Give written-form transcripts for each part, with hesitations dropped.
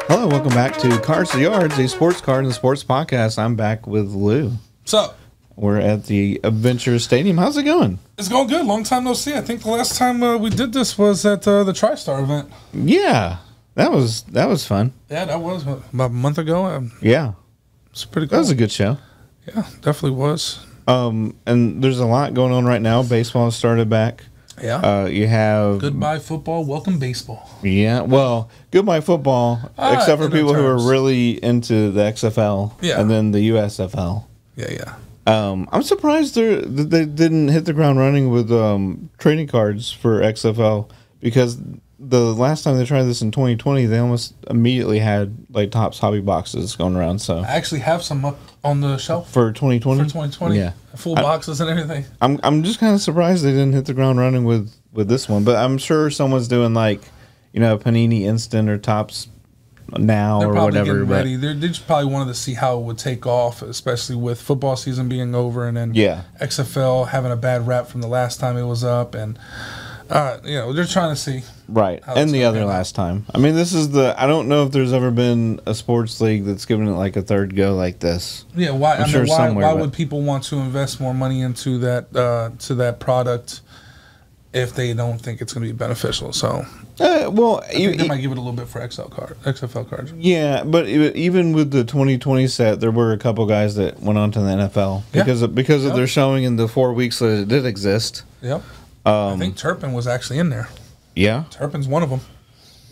Hello, welcome back to Cards to Yards, a sports card and sports podcast. I'm back with Lou. What's up? We're at the Adventure Stadium. How's it going? It's going good. Long time no see. I think the last time we did this was at the TriStar event. Yeah, that was fun. Yeah, that was about a month ago. Yeah, it's pretty cool. That was a good show. Yeah, definitely was. And there's a lot going on right now. Baseball started back. Yeah. You have goodbye football, welcome baseball. Yeah, well, goodbye football, except for people who are really into the XFL. Yeah. And then the USFL. Yeah. I'm surprised they didn't hit the ground running with trading cards for XFL, because the last time they tried this in 2020, they almost immediately had like Topps hobby boxes going around. So I actually have some up on the shelf for 2020. For 2020, yeah, full boxes and everything. I'm just kind of surprised they didn't hit the ground running with this one, but I'm sure someone's doing like, Panini Instant or Topps now They're or probably whatever. Getting ready. They just probably wanted to see how it would take off, especially with football season being over and then XFL having a bad rap from the last time it was up, and they're trying to see. Right. And the other last time. I mean, this is I don't know if there's ever been a sports league that's given it like a third go like this. Yeah, why? Why would people want to invest more money into that product if they don't think it's going to be beneficial? So, I think they might give it a little bit for XFL cards. Yeah, but even with the 2020 set, there were a couple guys that went on to the NFL because of their showing in the 4 weeks that it did exist. Yep. I think Turpin was actually in there. Yeah. Turpin's one of them.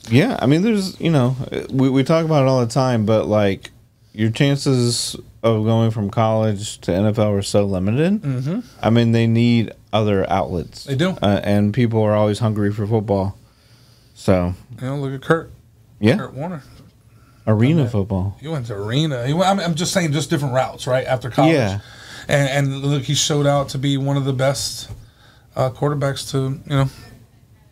Yeah, I mean, there's, we talk about it all the time, but like your chances of going from college to NFL are so limited. Mm-hmm. I mean, they need other outlets. They do. And people are always hungry for football. So. Look at Kurt. Yeah. Kurt Warner. Arena football. He went to arena. I'm just saying, just different routes, right? After college. Yeah. And look, he showed out to be one of the best quarterbacks to,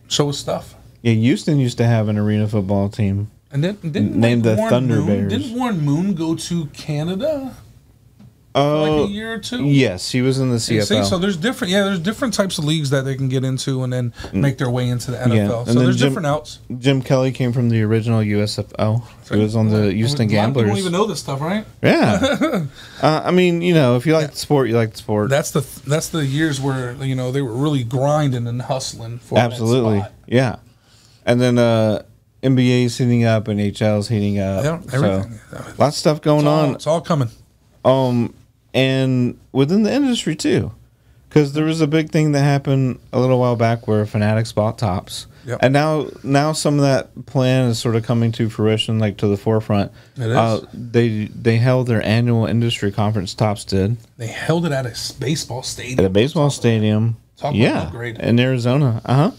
show his stuff. Yeah, Houston used to have an arena football team. And didn't named the Thunder Bears. Didn't Warren Moon go to Canada for like a year or two? Yes, he was in the CFL. See, so there's different types of leagues that they can get into and then make their way into the NFL. Yeah. So there's different outs. Jim Kelly came from the original USFL. He was on the Houston Gamblers. You don't even know this stuff, right? Yeah. I mean, if you like the sport, you like the sport. That's the years where they were really grinding and hustling for absolutely. That spot. Yeah. And then NBA's heating up, NHL's heating up. Yeah, everything. So, lots of stuff going on. It's all coming. And within the industry too, because there was a big thing that happened a little while back where Fanatics bought Topps. Yep. And now some of that plan is sort of coming to fruition, like to the forefront. It is. They held their annual industry conference. Topps did. They held it at a baseball stadium. At a baseball stadium. Great. In Arizona.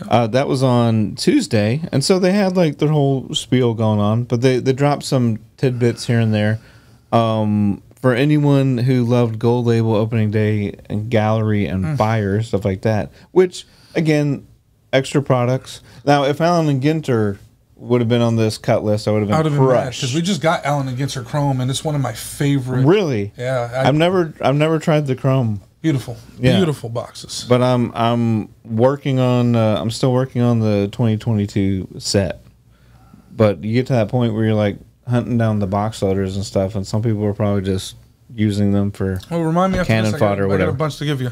That was on Tuesday, and so they had like their whole spiel going on, but they dropped some tidbits here and there. For anyone who loved Gold Label opening day and gallery and fire, stuff like that, which again, extra products. Now, if Allen and Ginter would have been on this cut list, I would have been crushed. Because we just got Allen and Ginter Chrome, and it's one of my favorite. Really? Yeah. I've never tried the Chrome. Beautiful, yeah. Beautiful boxes. But I'm working on. I'm still working on the 2022 set. But you get to that point where you're like hunting down the box loaders and stuff, and some people are probably just using them for remind me after cannon this, fodder or whatever. I got a bunch to give you.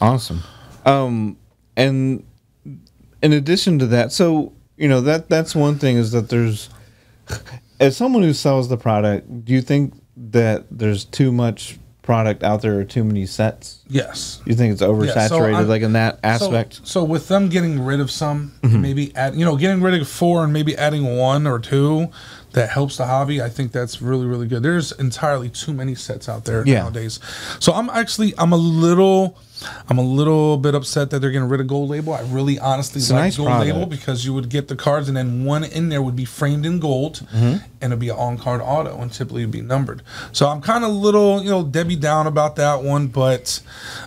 Awesome. And in addition to that, so that's one thing is that there's, as someone who sells the product, do you think that there's too much product out there or too many sets? Yes. You think it's oversaturated, like in that aspect? So with them getting rid of some, maybe getting rid of 4 and maybe adding 1 or 2 that helps the hobby, I think that's really, really good. There's entirely too many sets out there nowadays. So I'm a little bit upset that they're getting rid of Gold Label. I really honestly like nice Gold product. Label because you would get the cards and then one in there would be framed in gold and it'd be an on-card auto and typically it'd be numbered. So I'm kind of a little, Debbie down about that one, but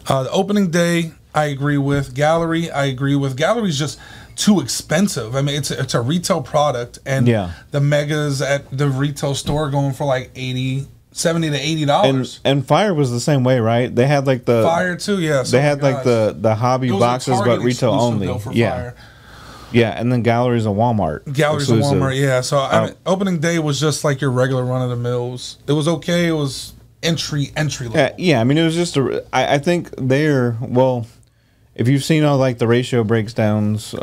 the opening day, I agree with. Gallery, I agree with. Gallery's just too expensive. I mean, it's a retail product, and the megas at the retail store going for like $70 to $80. And Fire was the same way, right? They had like the Fire too, yeah. They had like the hobby boxes, but retail only. Fire. Yeah, and then Gallery's a Walmart. Gallery's a exclusive. Walmart, yeah. So I mean, opening day was just like your regular run of the mills. It was okay. It was entry level. Yeah, I mean, it was just I think they're, well, if you've seen all like the ratio breakdowns,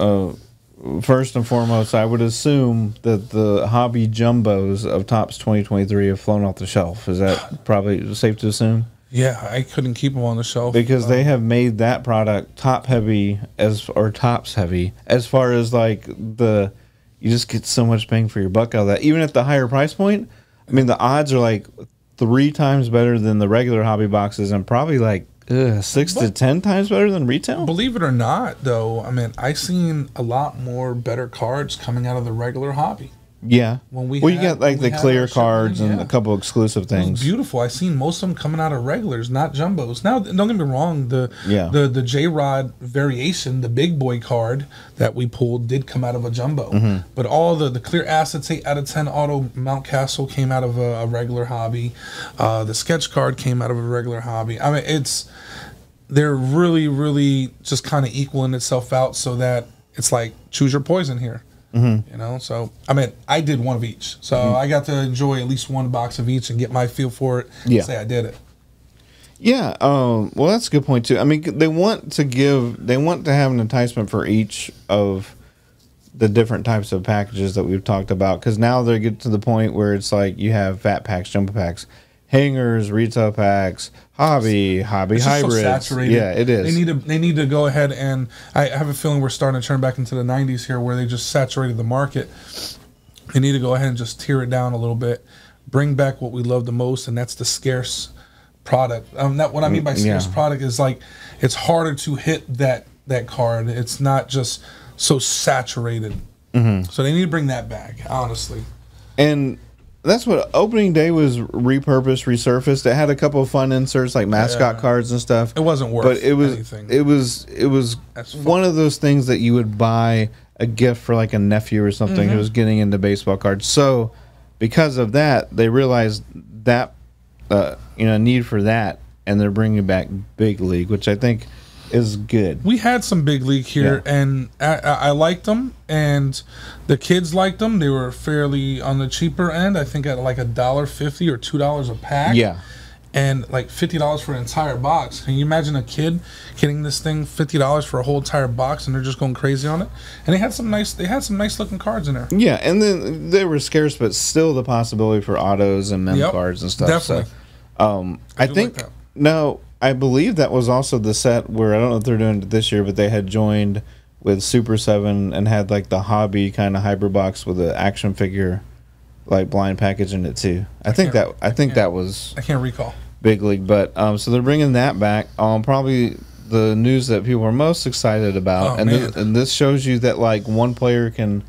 first and foremost, I would assume that the hobby jumbos of Topps 2023 have flown off the shelf. Is that probably safe to assume? Yeah, I couldn't keep them on the shelf because they have made that product top heavy or tops heavy as far as like you just get so much bang for your buck out of that. Even at the higher price point, I mean, the odds are like 3 times better than the regular hobby boxes and probably like 6 to 10 times better than retail. Believe it or not, though, I mean, I've seen a lot more better cards coming out of the regular hobby. Yeah. You got like the clear cards and a couple exclusive things. Beautiful. I've seen most of them coming out of regulars, not jumbos. Now, don't get me wrong, the J-Rod variation, the big boy card that we pulled did come out of a jumbo. But all the clear assets 8 out of 10 auto Mountcastle came out of a regular hobby. The sketch card came out of a regular hobby. I mean, they're really, really just kind of equaling itself out so that it's like choose your poison here. You know, so I mean, I did one of each, so I got to enjoy at least one box of each and get my feel for it. Yeah, say I did it. Yeah, well, that's a good point too. I mean, they want to have an enticement for each of the different types of packages that we've talked about, because now they get to the point where it's like you have fat packs, jumbo packs, hangers, retail packs, hobby hybrids. So saturated. Yeah, it is. They need to go ahead, and I have a feeling we're starting to turn back into the 90s here where they just saturated the market. They need to go ahead and just tear it down a little bit, bring back what we love the most, and that's the scarce product. What I mean by scarce product is like it's harder to hit that card. It's not just so saturated. So they need to bring that back, honestly. And that's what opening day was repurposed, resurfaced. It had a couple of fun inserts like mascot cards and stuff. It wasn't worth anything. It was one of those things that you would buy a gift for like a nephew or something who was getting into baseball cards. So because of that, they realized that need for that, and they're bringing back Big League, which I think is good. We had some Big League here, and I liked them, and the kids liked them. They were fairly on the cheaper end. I think at like $1.50 or $2 a pack. Yeah, and like $50 for an entire box. Can you imagine a kid getting this thing $50 for a whole entire box, and they're just going crazy on it? And they had some nice looking cards in there. Yeah, and then they were scarce, but still the possibility for autos and mem cards and stuff. Definitely. So, I think like no. I believe that was also the set where, I don't know if they're doing it this year, but they had joined with Super 7 and had like the hobby kind of hybrid box with an action figure like blind package in it too. I think that was, I can't recall, Big League, but so they're bringing that back. Probably the news that people are most excited about, and this shows you that like one player can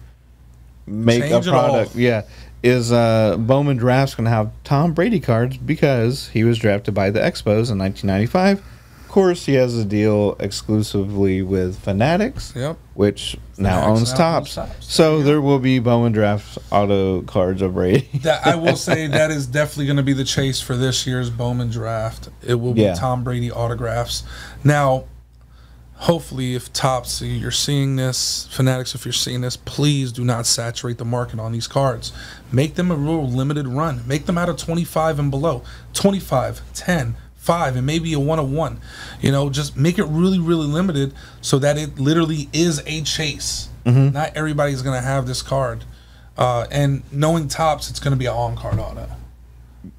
make a product. Yeah. Is Bowman Drafts going to have Tom Brady cards because he was drafted by the Expos in 1995? Of course, he has a deal exclusively with Fanatics, which now owns Topps. So there will be Bowman Drafts auto cards of Brady. I will say that is definitely going to be the chase for this year's Bowman Draft. It will be Tom Brady autographs. Now, hopefully, if Topps, you're seeing this, Fanatics, if you're seeing this, please do not saturate the market on these cards. Make them a real limited run. Make them out of 25 and below. 25, 10, 5, and maybe a 1 of 1. You know, just make it really, really limited so that it literally is a chase. Not everybody's going to have this card. And knowing Topps, it's going to be an on-card auto.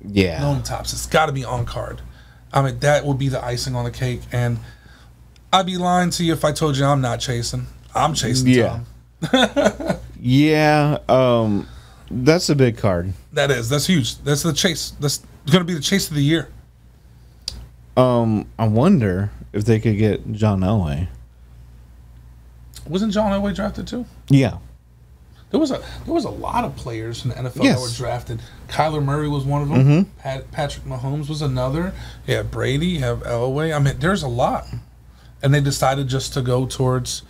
Yeah. Knowing Topps, it's got to be on-card. I mean, that will be the icing on the cake. And I'd be lying to you if I told you I'm not chasing. I'm chasing Tom. That's a big card. That is. That's huge. That's the chase. That's going to be the chase of the year. I wonder if they could get John Elway. Wasn't John Elway drafted too? Yeah. There was a lot of players in the NFL that were drafted. Kyler Murray was one of them. Patrick Mahomes was another. You have Brady. You have Elway. I mean, there's a lot. And they decided just to go towards,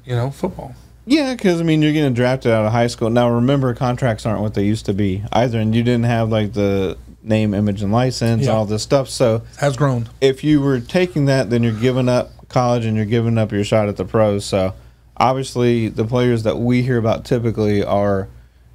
football. Yeah, because, I mean, you're getting drafted out of high school. Now, remember, contracts aren't what they used to be either, and you didn't have, like, the name, image, and license, all this stuff. So it has grown. If you were taking that, then you're giving up college and you're giving up your shot at the pros. So obviously the players that we hear about typically are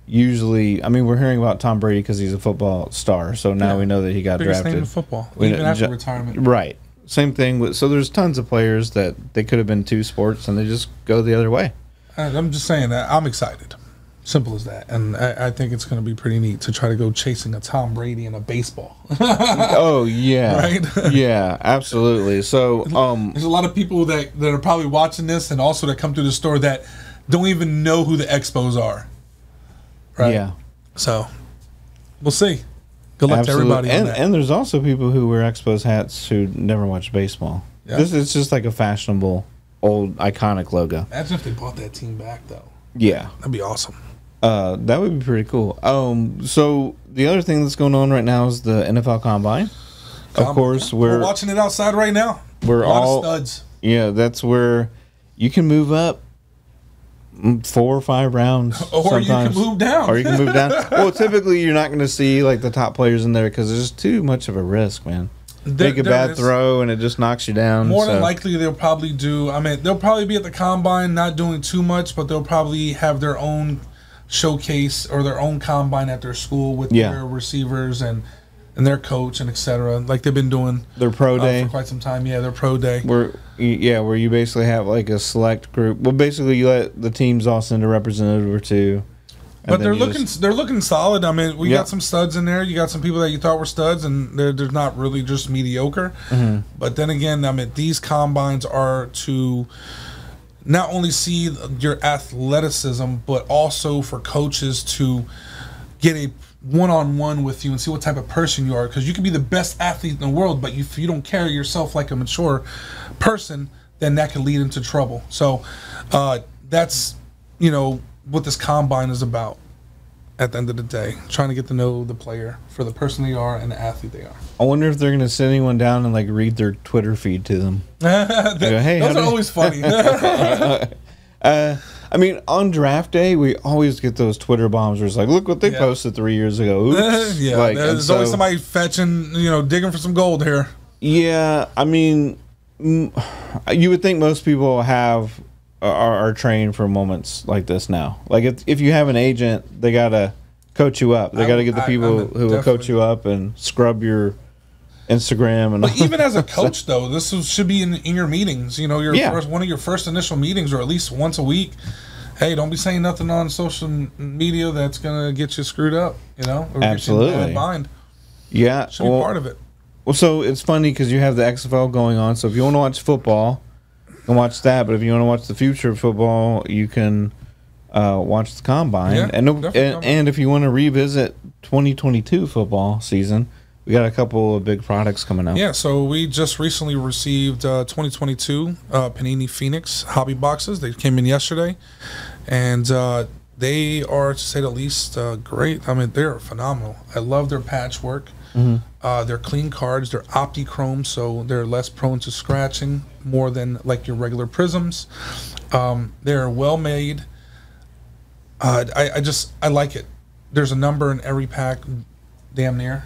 usually. I mean, we're hearing about Tom Brady because he's a football star, so now we know that he got Biggest drafted. name in football, We even know- after retirement. Right. Same thing with. So there's tons of players that they could have been two sports and they just go the other way. I'm just saying that I'm excited. Simple as that. And I think it's going to be pretty neat to try to go chasing a Tom Brady in a baseball. Oh yeah, Right? Yeah, absolutely. So There's a lot of people that are probably watching this and also that come through the store that don't even know who the Expos are. Right? yeah, So we'll see. Good luck absolutely. to everybody on And that. and there's also people who wear Expos hats who never watch baseball. Yeah. This is just like a fashionable, old, iconic logo. Imagine if they brought that team back, though. Yeah, That'd be awesome. that would be pretty cool. So the other thing that's going on right now is the NFL Combine. Of course, we're watching it outside right now. we're a lot all of studs. Yeah, that's where you can move up 4 or 5 rounds. Or you can move down. Or you can move down. Well, typically you're not going to see like the top players in there because there's too much of a risk, man. Make a bad is. throw and it just knocks you down. More than so- likely, they'll probably do. I mean, they'll probably be at the combine, not doing too much, but they'll probably have their own showcase or their own combine at their school with Yeah. their receivers and their coach and etc. Like they've been doing their pro day. for quite some time. Yeah, their pro day. Where you basically have like a select group. Well, basically you let the teams all send a representative or two. and But then they're you looking just- they're looking solid. I mean, we Yeah. got some studs in there. You got some people that you thought were studs, and they're not really just mediocre. Mm-hmm. But then again, I mean, these combines are to not only see your athleticism, but also for coaches to get a one-on-one with you and see what type of person you are. Because you can be the best athlete in the world, but if you don't carry yourself like a mature person, then that could lead into trouble. So that's what this combine is about. At the end of the day, trying to get to know the player for the person they are and the athlete they are. I wonder if they're going to sit anyone down and like read their Twitter feed to them. Hey, how Those are do- always funny. I mean, on draft day, we always get those Twitter bombs where it's like, look what they Yeah. posted 3 years ago. Oops. Yeah, Like, and there's always so- somebody fetching, digging for some gold here. Yeah, I mean, you would think most people are trained for moments like this now. Like if you have an agent, they gotta coach you up. They gotta get the people who will coach definitely. you up and scrub your Instagram and But even as a coach, though, should be in your meetings. Yeah. One of your first initial meetings, or at least once a week. Hey, don't be saying nothing on social media that's gonna get you screwed up. Or get you in a Absolutely. bad bind. yeah. Should be part of it. Well, so it's funny because you have the XFL going on. So if you want to watch football, you can watch that. But if you want to watch the future of football, you can watch the combine. Yeah, and definitely. and if you want to revisit 2022 football season, we got a couple of big products coming out. Yeah, so we just recently received 2022 Panini Phoenix hobby boxes. They came in yesterday, and they are, to say the least, great. I mean, they're phenomenal. I love their patchwork. They're clean cards. They're Optichrome, so they're less prone to scratching, more than like your regular prisms. They're well made. I like it. There's a number in every pack, damn near.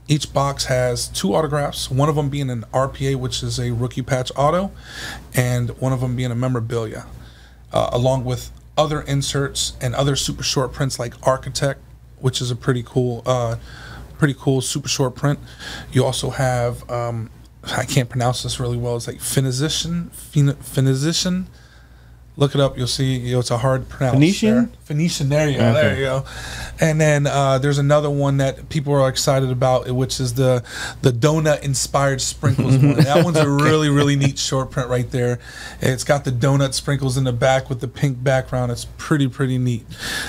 Each box has 2 autographs, one of them being an RPA, which is a rookie patch auto, and one of them being a memorabilia, along with other inserts and other super short prints like Architect, which is a pretty cool super short print. You also have I can't pronounce this really well. It's like Phoenician. Look it up. You'll see. It's a hard pronounce. Phoenician? Phoenician. There you go. Okay. There you go. And then there's another one that people are excited about, which is the donut inspired sprinkles one. That one's a really, really neat short print right there. It's got the donut sprinkles in the back with the pink background. It's pretty, pretty neat.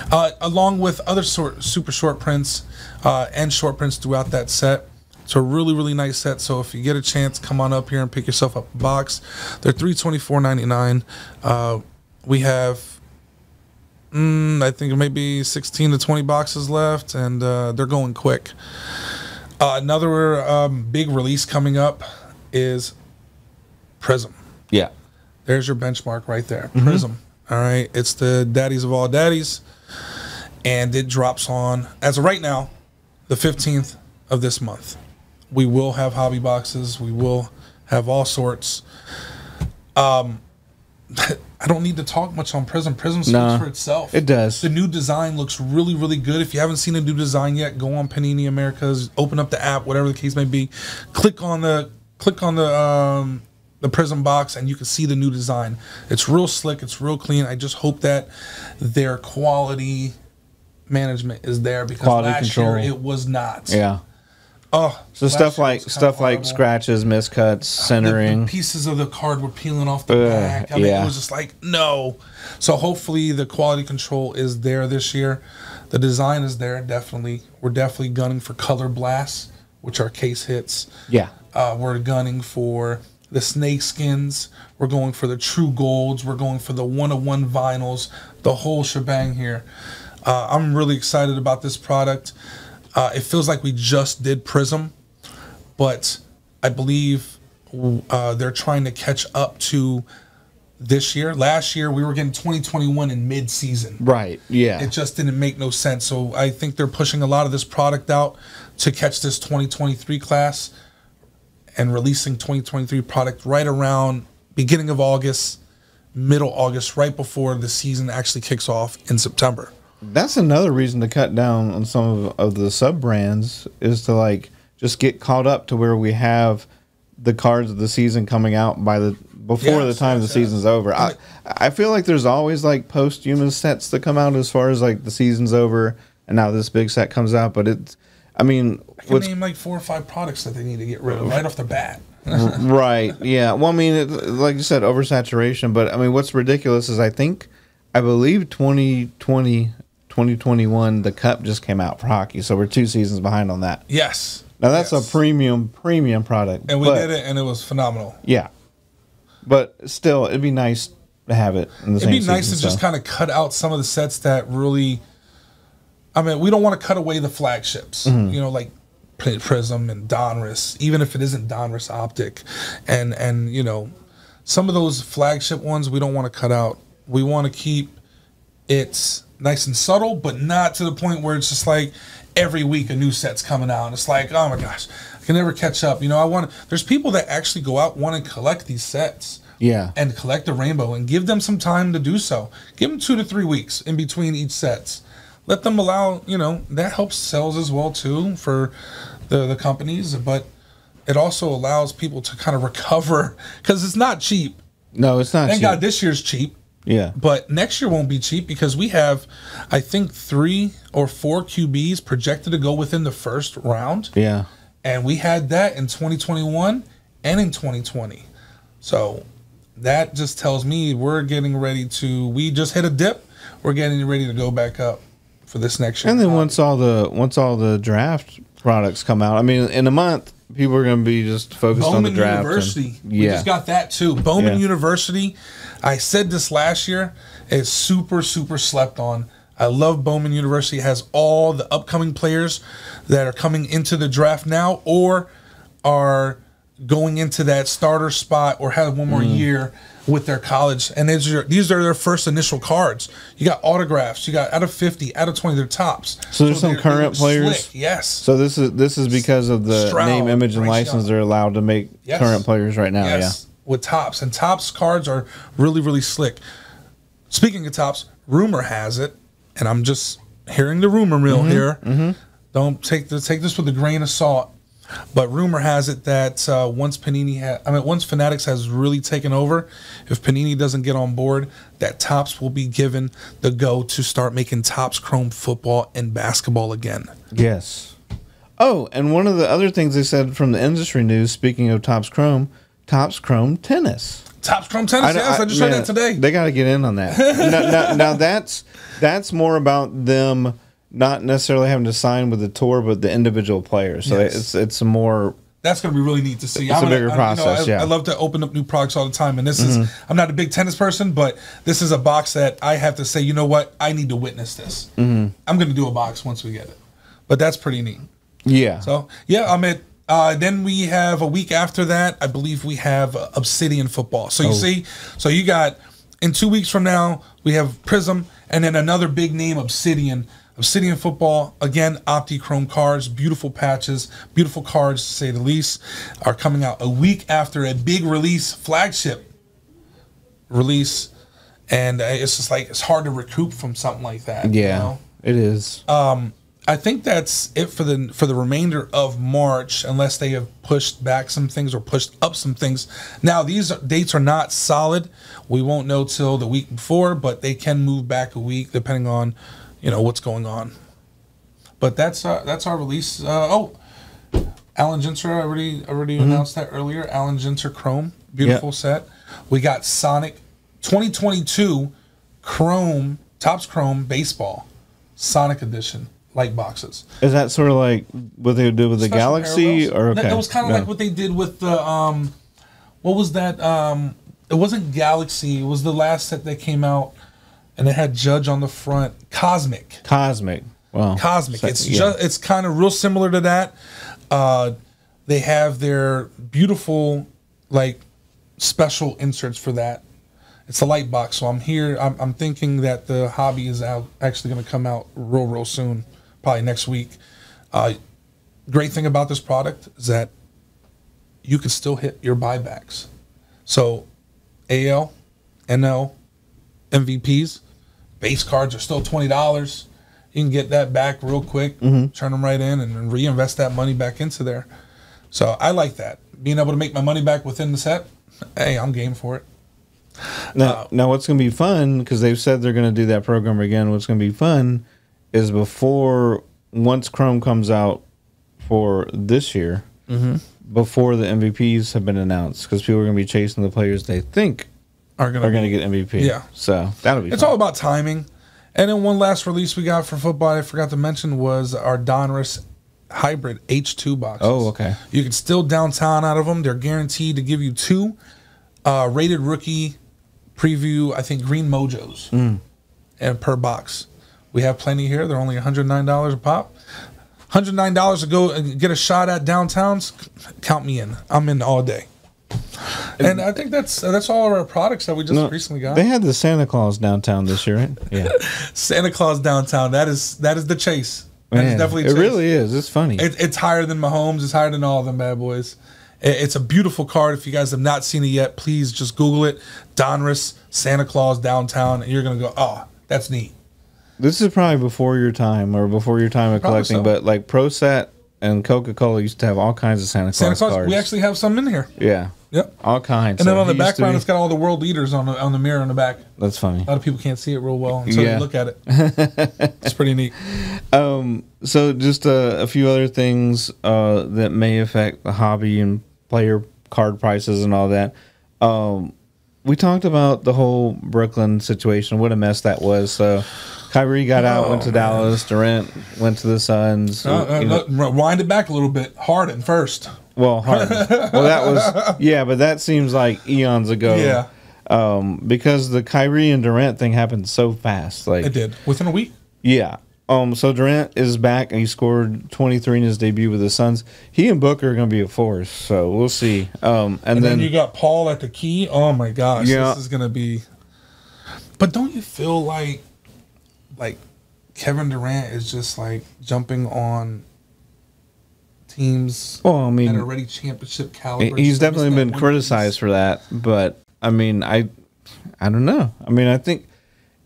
Along with other super short prints and short prints throughout that set. It's a really, really nice set. So if you get a chance, come on up here and pick yourself up a box. They're $324.99. We have, I think maybe 16 to 20 boxes left, and they're going quick. Another big release coming up is Prism. Yeah. There's your benchmark right there. Prism. All right. It's the daddies of all daddies. And it drops on, as of right now, the 15th of this month. We will have hobby boxes. We will have all sorts. I don't need to talk much on Prism. Prism speaks No, for itself. it does. The new design looks really, really good. If you haven't seen a new design yet, go on Panini Americas, open up the app, whatever the case may be. Click on the Prism box, and you can see the new design. It's real slick. It's real clean. I just hope that their quality management is there, because Quality last control. year it was not. Yeah. Oh, So last stuff year like was kinda horrible. scratches, miscuts, centering. The pieces of the card were peeling off the back. I mean, yeah. it was just like, no. So hopefully the quality control is there this year. The design is there, definitely. We're definitely gunning for color blasts, which are case hits. Yeah. We're gunning for the snake skins. We're going for the true golds. We're going for the 1-of-1 vinyls, the whole shebang here. I'm really excited about this product. It feels like we just did Prism, but I believe they're trying to catch up to this year. Last year, we were getting 2021 in mid-season. Right. Yeah. It just didn't make no sense. So I think they're pushing a lot of this product out to catch this 2023 class and releasing 2023 product right around beginning of August, middle August, right before the season actually kicks off in September. That's another reason to cut down on some of the sub brands, is to like just get caught up to where we have the cards of the season coming out by before the time the season's over. I feel like there's always like posthumous sets that come out as far as like the season's over and now this big set comes out, but it's, I mean, I can name like 4 or 5 products that they need to get rid of right off the bat. Right. Yeah. Well, I mean, like you said, oversaturation. But I mean, what's ridiculous is I believe 2021, the Cup just came out for hockey, so we're 2 seasons behind on that. Yes. Now that's a premium product, and we did it, and it was phenomenal. Yeah. But still, it'd be nice to have it in the same season. It'd be nice to just kind of cut out some of the sets that really. I mean, we don't want to cut away the flagships. You know, like Prism and Donruss, even if it isn't Donruss Optic, and you know, some of those flagship ones we don't want to cut out. We want to keep it nice and subtle, but not to the point where it's just like every week a new set's coming out. And it's like, oh my gosh, I can never catch up. You know, there's people that actually go out want to collect these sets. Yeah. And collect the rainbow, and give them some time to do so. Give them 2 to 3 weeks in between each sets. Let them allow, you know, that helps sales as well too for the companies, but it also allows people to kind of recover, because it's not cheap. No, it's not Thank cheap. God this year's cheap. Yeah. But next year won't be cheap, because we have, I think, 3 or 4 QBs projected to go within the first round. Yeah. And we had that in 2021 and in 2020. So that just tells me we just hit a dip. We're getting ready to go back up for this next year. And then once all the draft products come out, I mean, in a month, people are going to be just focused on the draft. University. We just got that too. Bowman University. I said this last year. Is super, super slept on. I love Bowman University. It has all the upcoming players that are coming into the draft now or are going into that starter spot or have one more year with their college. And these are their first initial cards. You got autographs. You got out of 50, out of 20, they're tops. So there's some current players. Slick. Yes. So this is because of the Stroud, name, image, and Bryce license Young. they're allowed to make current players right now. Yes. With tops. And tops cards are really, really slick. Speaking of tops, rumor has it, and I'm just hearing the rumor mill here. Don't take this with a grain of salt. But rumor has it that once Fanatics has really taken over, if Panini doesn't get on board, that Topps will be given the go to start making Topps Chrome football and basketball again. Yes. Oh, and one of the other things they said from the industry news, speaking of Topps Chrome tennis. Topps Chrome tennis, yes, I just heard that today. They got to get in on that. now that's more about them not necessarily having to sign with the tour, but the individual players. So it's more. That's going to be really neat to see. It's a bigger process. I love to open up new products all the time, and this is. I'm not a big tennis person, but this is a box that I have to say, you know what? I need to witness this. I'm going to do a box once we get it, but that's pretty neat. Yeah. So yeah, I'm at. Then we have a week after that. I believe we have Obsidian football. So you see, so you got in 2 weeks from now we have Prism, and then another big name, Obsidian. Obsidian football, again, OptiChrome cards, beautiful patches, beautiful cards to say the least, are coming out a week after a big release flagship release, and it's just like it's hard to recoup from something like that. Yeah, you know? it is. I think that's it for the remainder of March, unless they have pushed back some things or pushed up some things. Now, these dates are not solid. We won't know till the week before, but they can move back a week depending on, what's going on. But that's our release. Alan Ginter, I already announced that earlier. Alan Ginter Chrome, beautiful set. We got Sonic 2022 Chrome, Topps Chrome Baseball Sonic Edition. Light boxes. Is that sort of like what they would do with the Galaxy? Or okay. That was kind of like what they did with the what was that? It wasn't Galaxy. It was the last set that came out, and it had Judge on the front. Cosmic. Wow. Cosmic. It's kind of real similar to that. They have their beautiful special inserts for that. It's a light box, so I'm thinking that the hobby is actually going to come out real soon. Probably next week. Great thing about this product is that you can still hit your buybacks. So AL, NL, MVPs, base cards are still $20. You can get that back real quick, turn them right in, and reinvest that money back into there. So I like that. Being able to make my money back within the set, hey, I'm game for it. Now what's going to be fun, because they've said they're going to do that program again, what's going to be fun is once Chrome comes out for this year, before the MVPs have been announced, because people are going to be chasing the players they think are going to get MVP. Yeah. So that'll be It's fun. all about timing. And then one last release we got for football I forgot to mention was our Donruss Hybrid H2 boxes. Oh, okay. You can still downtown out of them. They're guaranteed to give you 2 rated rookie preview, I think, green mojos and per box. We have plenty here. They're only $109 a pop. $109 to go and get a shot at downtowns. Count me in. I'm in all day. And I think that's all of our products that we just recently got. They had the Santa Claus downtown this year, right? Yeah. Santa Claus downtown. That is the chase. That is definitely it really is. It's funny. It's higher than Mahomes. It's higher than all of them bad boys. It's a beautiful card. If you guys have not seen it yet, please just Google it. Donruss Santa Claus downtown, and you're gonna go, oh, that's neat. This is probably before your time of collecting, but like ProSat and Coca-Cola used to have all kinds of Santa Claus cards. We actually have some in here. Yeah. Yep. All kinds. And then on the background, it's got all the world leaders on the mirror on the back. That's funny. A lot of people can't see it real well until they look at it. It's pretty neat. So just a few other things that may affect the hobby and player card prices and all that. We talked about the whole Brooklyn situation. What a mess that was. So Kyrie got out, went to Dallas. Durant went to the Suns. Rewind it back a little bit. Harden first. Well, Harden. Well, that was but that seems like eons ago. Yeah. Because the Kyrie and Durant thing happened so fast. Like it did within a week. Yeah. So Durant is back and he scored 23 in his debut with the Suns. He and Booker are going to be a force, so we'll see. And then you got Paul at the key. Oh my gosh, this is going to be. But don't you feel like Kevin Durant is just like jumping on teams that are already championship caliber? He's definitely been criticized for that, but I mean, I don't know. I mean, I think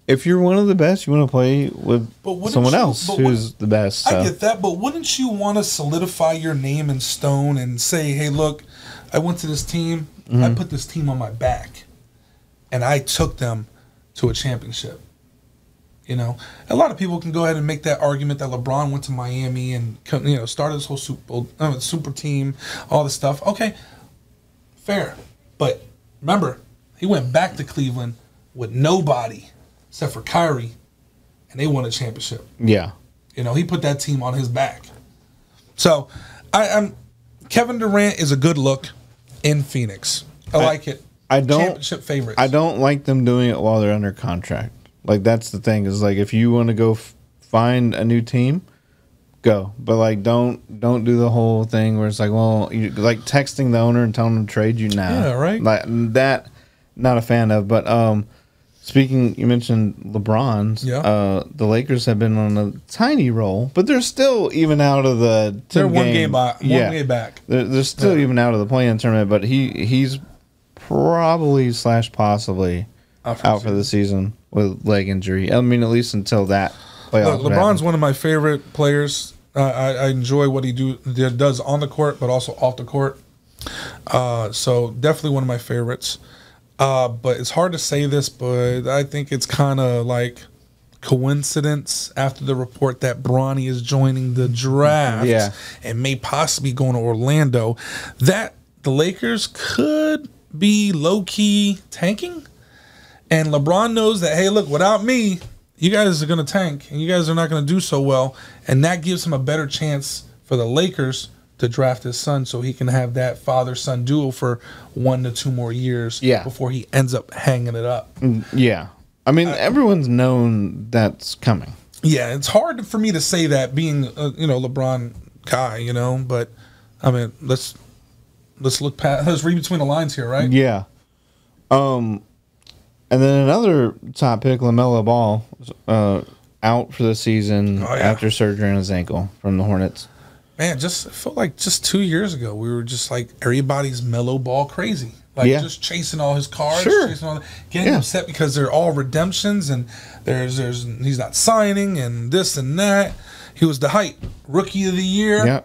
if you're one of the best, you want to play with someone else who's the best. So. I get that, but wouldn't you want to solidify your name in stone and say, hey, look, I went to this team, I put this team on my back, and I took them to a championship. You know, a lot of people can go ahead and make that argument that LeBron went to Miami and started this whole super team, all this stuff. Okay, fair, but remember, he went back to Cleveland with nobody except for Kyrie, and they won a championship. Yeah, he put that team on his back. So, I'm Kevin Durant is a good look in Phoenix. I like it. Championship favorites. I don't like them doing it while they're under contract. Like, that's the thing, is like, if you want to go find a new team, go. But like, don't do the whole thing where it's like, well, you like texting the owner and telling them to trade you now. Yeah, right. Like that, not a fan of. But speaking, you mentioned LeBron's. Yeah. The Lakers have been on a tiny roll, but they're still even out of the. They're one game back. They're still even out of the play-in tournament, but he's probably / possibly out for the season with leg injury. I mean, at least until that playoff. Look, LeBron's one of my favorite players. I enjoy what he does on the court, but also off the court. So definitely one of my favorites. But it's hard to say this, but I think it's kind of like coincidence after the report that Bronny is joining the draft and may possibly going to Orlando, that the Lakers could be low-key tanking. And LeBron knows that, hey, look, without me, you guys are going to tank, and you guys are not going to do so well. And that gives him a better chance for the Lakers to draft his son so he can have that father-son duo for 1 to 2 more years before he ends up hanging it up. Yeah. I mean, everyone's known that's coming. Yeah, it's hard for me to say that being a, LeBron guy, but I mean, let's look past, let's read between the lines here, right? Yeah. And then another top pick, LaMelo Ball, out for the season after surgery on his ankle from the Hornets. Man, it felt like just 2 years ago, we were just like everybody's Melo Ball crazy. Like just chasing all his cards, getting upset because they're all redemptions and he's not signing and this and that. He was the hype, rookie of the year. Yeah,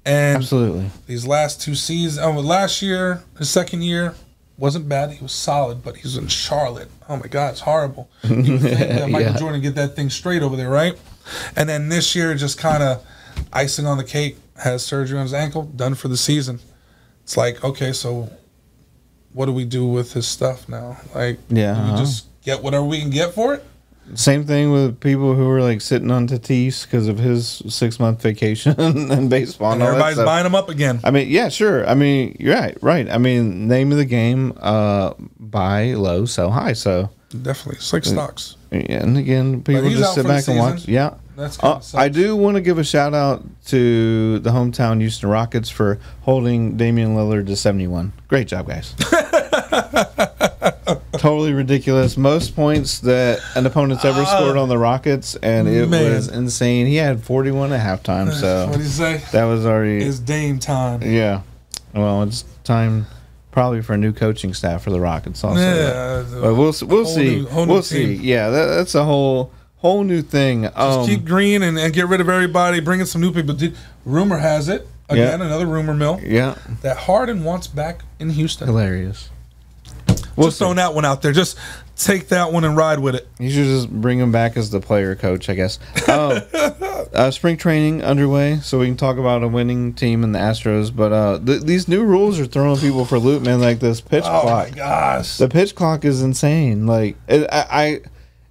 and absolutely. These last 2 seasons, last year, his second year wasn't bad. He was solid, but he was in Charlotte. Oh my God, it's horrible. You would think that Michael Jordan get that thing straight over there, right? And then this year, just kind of icing on the cake, has surgery on his ankle, done for the season. It's like, okay, so what do we do with his stuff now? Like, do we just get whatever we can get for it? Same thing with people who were like sitting on Tatis because of his 6-month vacation in baseball. And everybody's buying him up again. I mean, yeah, sure. I mean, you're right. I mean, name of the game, buy low, sell high. So definitely. It's like stocks. And again, people just sit back and watch. Yeah. That's kind of I do want to give a shout out to the hometown Houston Rockets for holding Damian Lillard to 71. Great job, guys. Totally ridiculous. Most points that an opponent's ever scored on the Rockets, and it was insane. He had 41 at halftime. So what do you say? That was already it's Dame time. Yeah. Well, it's time probably for a new coaching staff for the Rockets also. Yeah. But we'll see. We'll see. Yeah, that's a whole new thing. Just keep green and get rid of everybody. Bring in some new people. Rumor has it again, another rumor mill. Yeah, that Harden wants back in Houston. Hilarious. Just throwing that one out there. Just take that one and ride with it. You should just bring him back as the player coach, I guess. Spring training underway, so we can talk about a winning team in the Astros. But these new rules are throwing people for a loop, man. Like this pitch clock. Oh my gosh, the pitch clock is insane. Like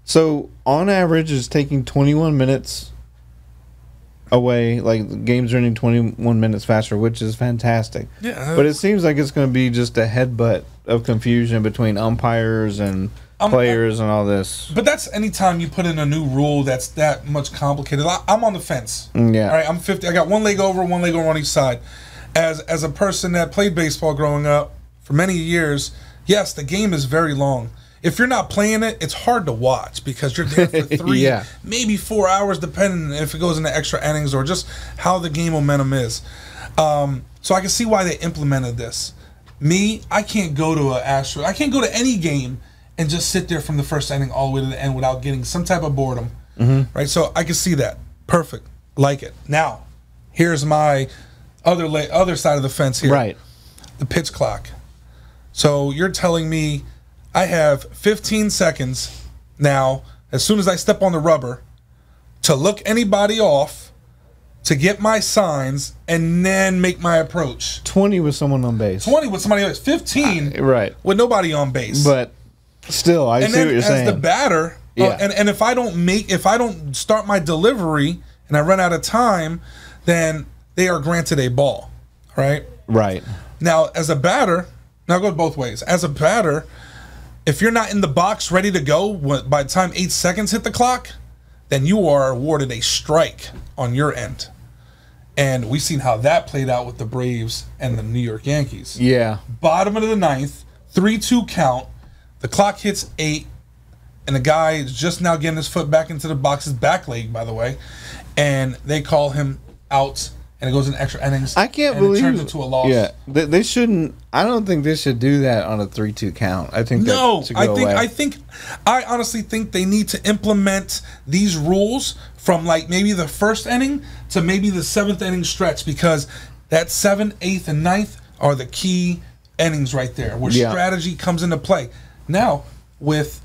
so on average, it's taking 21 minutes away. Like the game's running 21 minutes faster, which is fantastic. Yeah, but it seems like it's going to be just a headbutt of confusion between umpires and players and all this. But that's anytime you put in a new rule that's that much complicated. I'm on the fence. Yeah. All right, I'm 50. I got one leg over on each side. As a person that played baseball growing up for many years, yes, the game is very long. If you're not playing it, it's hard to watch because you're there for 3, maybe 4 hours, depending if it goes into extra innings or just how the game momentum is. So I can see why they implemented this. Me, I can't go to I can't go to any game and just sit there from the first inning all the way to the end without getting some type of boredom. Right? So I can see that. Perfect. Like it. Now, here's my other side of the fence here. Right. The pitch clock. So you're telling me I have 15 seconds now, as soon as I step on the rubber, to look anybody off, to get my signs, and then make my approach. 20 with someone on base. 20 with somebody else. 15 right. with nobody on base. But still, I see what you're saying. And then as the batter, and if I don't start my delivery and I run out of time, then they are granted a ball. Right? Right. Now, as a batter, now it goes both ways. As a batter, if you're not in the box ready to go by the time 8 seconds hit the clock, then you are awarded a strike on your end. And we've seen how that played out with the Braves and the New York Yankees. Yeah. Bottom of the ninth, 3-2 count. The clock hits 8, and the guy is just now getting his foot back into the box, his back leg, by the way, and they call him out, and it goes in extra innings. I can't and believe it turns into a loss. Yeah, they shouldn't. I don't think they should do that on a 3-2 count. I think No, that should go away. I honestly think they need to implement these rules from like maybe the first inning to maybe the 7th inning stretch, because that 7th, 8th, and 9th are the key innings right there where strategy comes into play. Now, with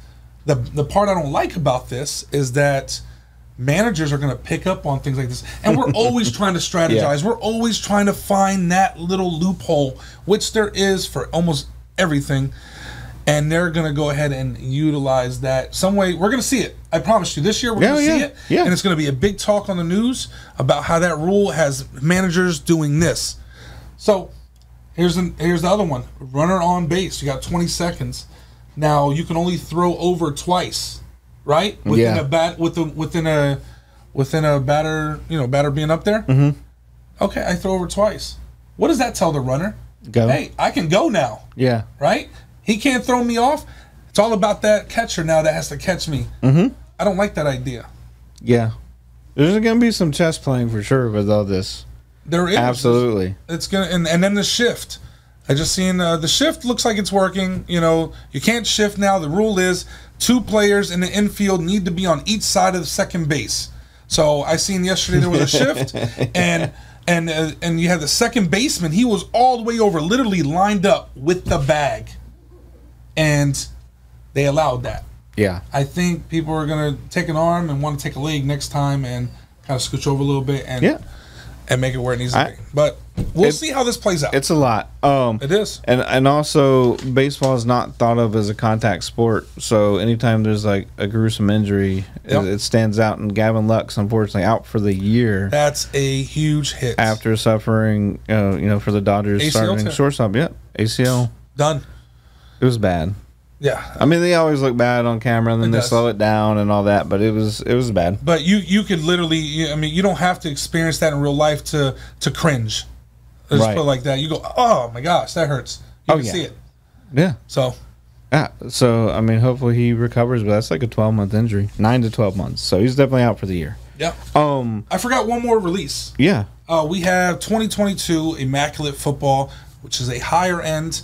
the part I don't like about this is that managers are going to pick up on things like this, and we're always trying to strategize. We're always trying to find that little loophole, which there is for almost everything, and they're going to go ahead and utilize that some way. We're going to see it. I promise you, this year we're going to see it, and it's going to be a big talk on the news about how that rule has managers doing this. So here's the other one: runner on base. You got 20 seconds. Now you can only throw over twice, right? Within a bat, within a batter, batter being up there. Mm-hmm. Okay, I throw over twice. What does that tell the runner? Go. Hey, I can go now. Yeah. Right? He can't throw me off. It's all about that catcher now that has to catch me. Mm-hmm. I don't like that idea. Yeah. There's going to be some chess playing for sure with all this. There is. Absolutely. It's gonna, and then the shift. I just seen the shift looks like it's working. You can't shift now. The rule is 2 players in the infield need to be on each side of the second base. So I seen yesterday there was a shift, and you had the second baseman. He was all the way over, literally lined up with the bag, and they allowed that. Yeah. I think people are gonna take an arm and want to take a leg next time and kind of scooch over a little bit and make it where it needs to be. But we'll see how this plays out. It's a lot. It is. And also, baseball is not thought of as a contact sport. So anytime there's like a gruesome injury, it stands out. And Gavin Lux, unfortunately, out for the year. That's a huge hit. After suffering, for the Dodgers starting shortstop. Yep. ACL. Done. It was bad. Yeah. I mean, they always look bad on camera, and then they slow it down and all that, but it was bad. But you could literally, you don't have to experience that in real life to cringe. Just put it like that. You go, oh my gosh, that hurts. You can see it. Yeah. So. Yeah. So, I mean, hopefully he recovers, but that's like a 12-month injury. 9 to 12 months. So he's definitely out for the year. Yeah. I forgot one more release. Yeah. We have 2022 Immaculate Football, which is a higher end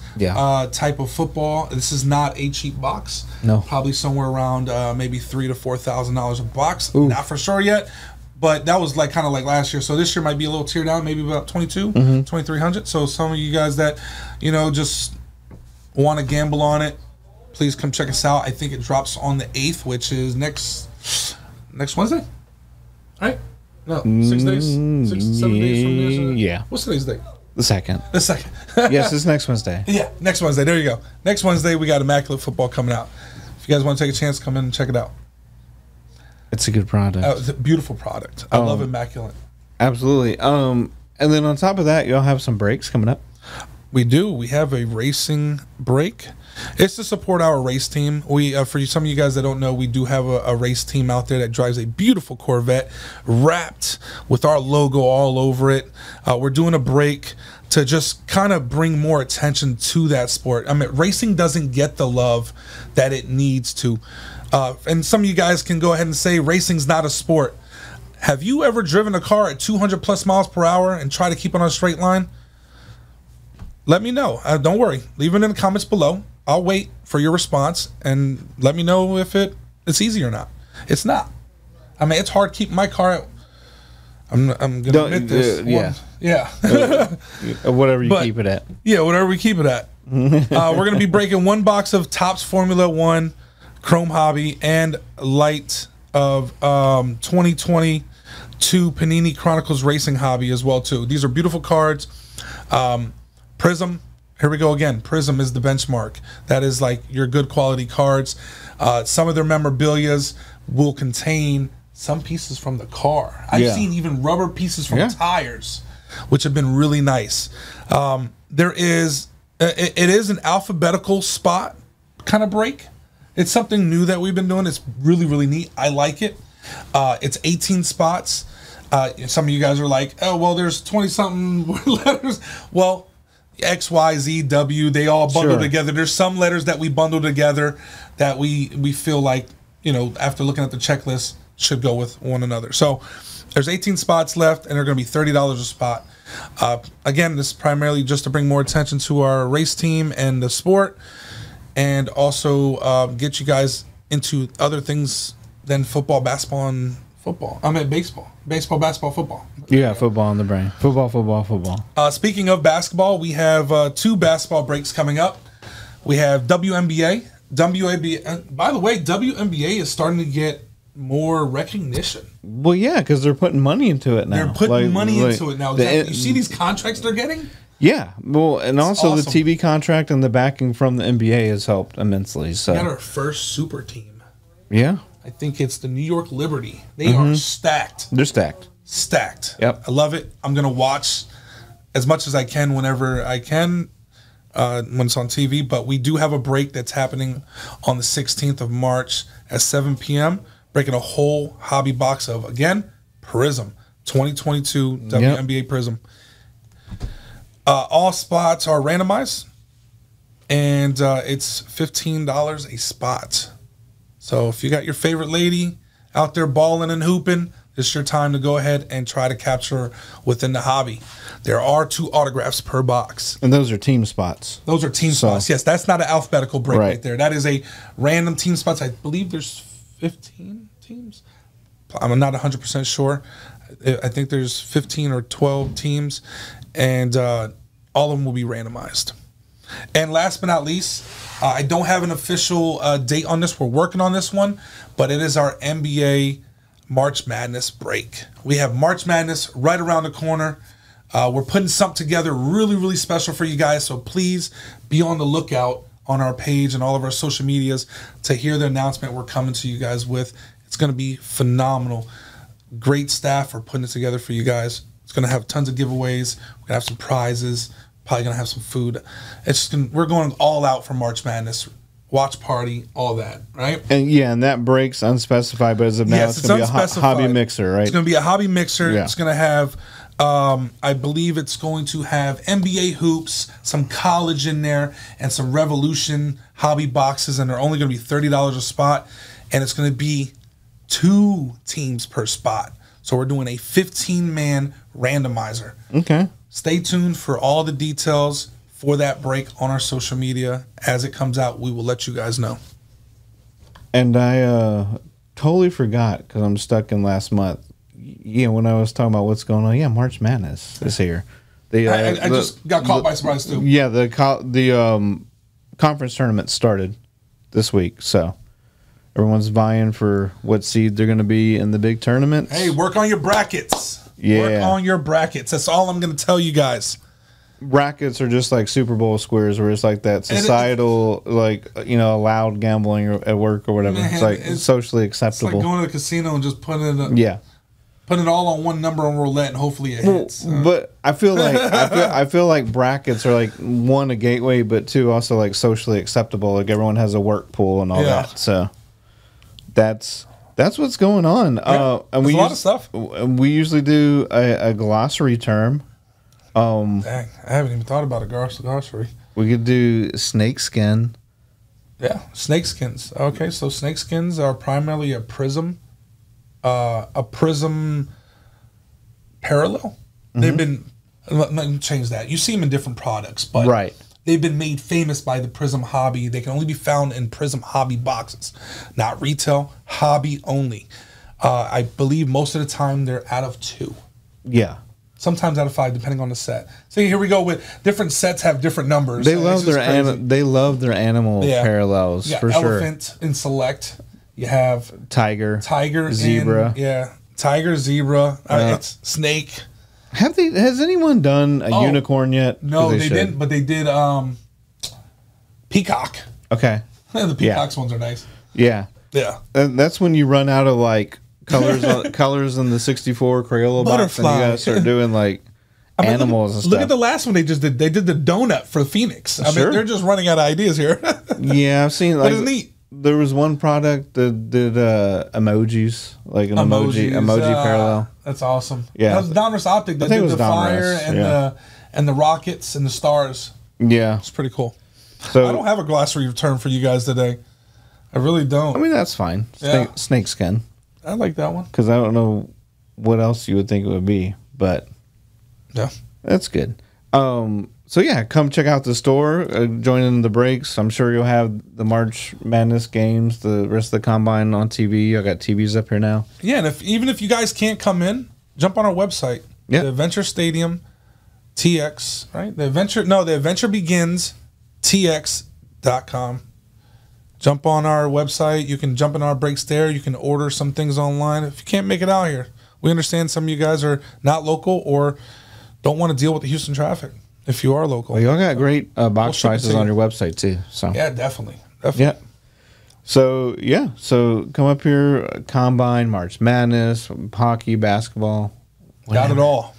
type of football. This is not a cheap box. No. Probably somewhere around maybe $3,000 to $4,000 a box. Ooh. Not for sure yet, but that was kind of like last year. So this year might be a little tear down, maybe about $2,300. So some of you guys that just want to gamble on it, please come check us out. I think it drops on the 8th, which is next Wednesday. Right? No, 6 days, 7 days from this. Yeah. What's today's date? The second. Yes, it's next Wednesday. Yeah, next Wednesday. There you go. Next Wednesday, we got Immaculate Football coming out. If you guys want to take a chance, come in and check it out. It's a good product. It's a beautiful product. I love Immaculate. Absolutely. And then on top of that, y'all have some breaks coming up. We do. We have a racing break. It's to support our race team. We, for some of you guys that don't know, we do have a race team out there that drives a beautiful Corvette wrapped with our logo all over it. We're doing a break to just kind of bring more attention to that sport. I mean, racing doesn't get the love that it needs to. And some of you guys can go ahead and say racing's not a sport. Have you ever driven a car at 200 plus miles per hour and try to keep it on a straight line? Let me know. Don't worry. Leave it in the comments below. I'll wait for your response and let me know if it's easy or not. It's not. I mean, it's hard keeping my car at, I'm gonna admit this. Whatever you keep it at. Yeah, whatever we keep it at. We're gonna be breaking one box of Topps Formula One Chrome Hobby and light of 2022 Panini Chronicles Racing Hobby as well too. These are beautiful cards. Prism. Here we go again. Prism is the benchmark. That is like your good quality cards. Some of their memorabilias will contain some pieces from the car. I've seen even rubber pieces from tires, which have been really nice. It is an alphabetical spot kind of break. It's something new that we've been doing. It's really, really neat. I like it. It's 18 spots. Some of you guys are like, oh, well, there's 20-something letters. Well, X, Y, Z, W, they all bundle together. There's some letters that we bundle together that we feel like, after looking at the checklist, should go with one another. So There's 18 spots left, and they're going to be $30 a spot. Again, this is primarily just to bring more attention to our race team and the sport, and also get you guys into other things than football, basketball, and football. I mean baseball, basketball, football. Yeah, football on the brain. Football. Speaking of basketball, we have 2 basketball breaks coming up. We have WNBA. By the way, WNBA is starting to get more recognition. Well, yeah, because they're putting money into it now. They're putting money into it now. You see these contracts they're getting? Yeah, well, and also awesome. the TV contract and the backing from the NBA has helped immensely. So We got our first super team. yeah, I think it's the New York Liberty. They are stacked. they're stacked. Stacked. Yep. I love it. I'm going to watch as much as I can whenever I can when it's on TV. But we do have a break that's happening on the 16th of March at 7 p.m. Breaking a whole hobby box of, again, Prism. 2022 WNBA Prism. All spots are randomized. And it's $15 a spot. So if you got your favorite lady out there balling and hooping, it's your time to go ahead and try to capture her within the hobby. There are 2 autographs per box. And those are team spots. Those are team spots. Yes, that's not an alphabetical break right there. That is a random team spots. I believe there's 15 teams. I'm not 100% sure. I think there's 15 or 12 teams, and all of them will be randomized. And last but not least, I don't have an official date on this. We're working on this one, but it is our NBA March Madness break. We have March Madness right around the corner. We're putting something together really, really special for you guys, so please be on the lookout on our page and all of our social medias to hear the announcement we're coming to you guys with. It's going to be phenomenal. Great staff are putting it together for you guys. It's going to have tons of giveaways. We're going to have some prizes. Probably going to have some food. We're going all out for March Madness. Watch party, all that, right? And yeah, and that breaks unspecified, but as of now, it's going to be a hobby mixer, right? It's going to be a hobby mixer. Yeah. It's going to have, I believe it's going to have NBA hoops, some college in there, and some Revolution hobby boxes, and they're only going to be $30 a spot, and it's going to be 2 teams per spot. So we're doing a 15-man randomizer. Okay. Stay tuned for all the details for that break on our social media. As it comes out, we will let you guys know. And I totally forgot because I'm stuck in last month. Yeah, when I was talking about what's going on, yeah, March Madness is here. I just got caught by surprise too. Yeah, the conference tournament started this week, so everyone's vying for what seed they're going to be in the big tournaments. Hey, work on your brackets. Yeah. Work on your brackets. That's all I'm going to tell you guys. Brackets are just like Super Bowl squares, where it's like that societal, allowed gambling at work or whatever. Man, it's socially acceptable. It's like going to the casino and just putting it. Putting it all on one number on roulette and hopefully it hits. But I feel like I feel like brackets are like, one, a gateway, but 2, also like socially acceptable. Like everyone has a work pool and all that. So that's what's going on. Yeah, and a lot of stuff. We usually do a glossary term. Dang, I haven't even thought about a glossary. We could do snakeskin. Yeah, snakeskins. Okay, so snakeskins are primarily a prism parallel. Mm-hmm. They've been, let me change that. You see them in different products, but right. They've been made famous by the Prism hobby. They can only be found in Prism hobby boxes, not retail, hobby only. I believe most of the time they're out of 2. Yeah. Sometimes out of 5, depending on the set. So here we go with different sets have different numbers. They love their animal parallels for sure. Elephant in select. You have tiger, zebra. Tiger, zebra. It's snake. Has anyone done a unicorn yet? No, they didn't. But they did peacock. Okay. The peacocks ones are nice. Yeah. Yeah. That's when you run out of like colors in the 64 Crayola box, and you gotta start doing like animals and stuff. Look at the last one they just did. They did the donut for Phoenix. I mean, they're just running out of ideas here. Yeah, I've seen. Like, but it's neat. There was one product that did emojis, like an emoji parallel. That's awesome. Yeah, that was Donruss Optic that did the fire and the rockets and the stars. Yeah, it's pretty cool. So I don't have a glossary term for you guys today. I really don't. I mean, that's fine. Snakeskin. I like that one because I don't know what else you would think it would be, but Yeah. that's good. So yeah, come check out the store. Join in the breaks. I'm sure you'll have the March Madness games, the rest of the combine on TV. I got TVs up here now. Yeah, and even if you guys can't come in, jump on our website. Yeah. The Adventure Stadium TX, right? The Adventure Begins TX.com. Jump on our website. You can jump in our breaks there. You can order some things online. If you can't make it out here, we understand some of you guys are not local or don't want to deal with the Houston traffic. If you are local, Well, y'all got great box prices on your website too. So yeah, definitely. yeah. So come up here, combine, March Madness, hockey, basketball, Got it all.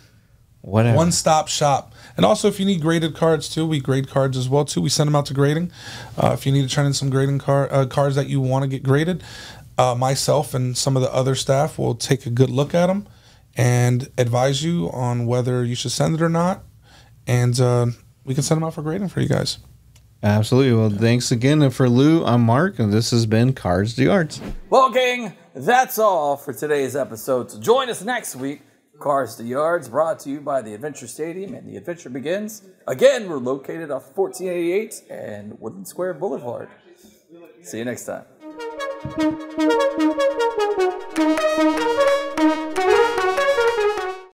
whatever. One-stop shop. And also, if you need graded cards too, we grade cards as well too. We send them out to grading. If you need to turn in some grading cards that you want to get graded, myself and some of the other staff will take a good look at them and advise you on whether you should send it or not. And we can send them out for grading for you guys. Absolutely. Well, thanks again. And for Lou, I'm Mark, and this has been Cards to Yards. Well, gang, that's all for today's episode. So join us next week. Cars to Yards, brought to you by the Adventure Stadium and the Adventure Begins. Again, we're located off 1488 and Woodland Square Boulevard. See you next time.